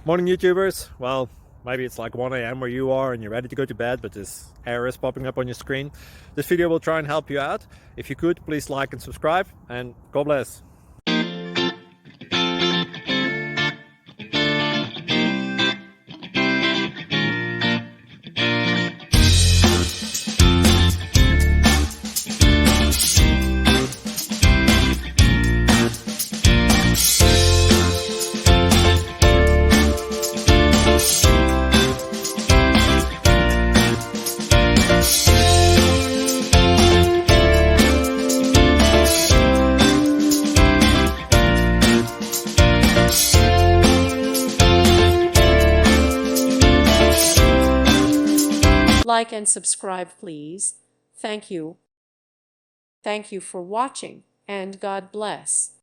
Morning YouTubers. Well, maybe it's like 1 a.m. where you are and you're ready to go to bed, but this error is popping up on your screen. This video will try and help you out. If you could, please like and subscribe, and God bless. Like and subscribe, please. Thank you. Thank you for watching, and God bless.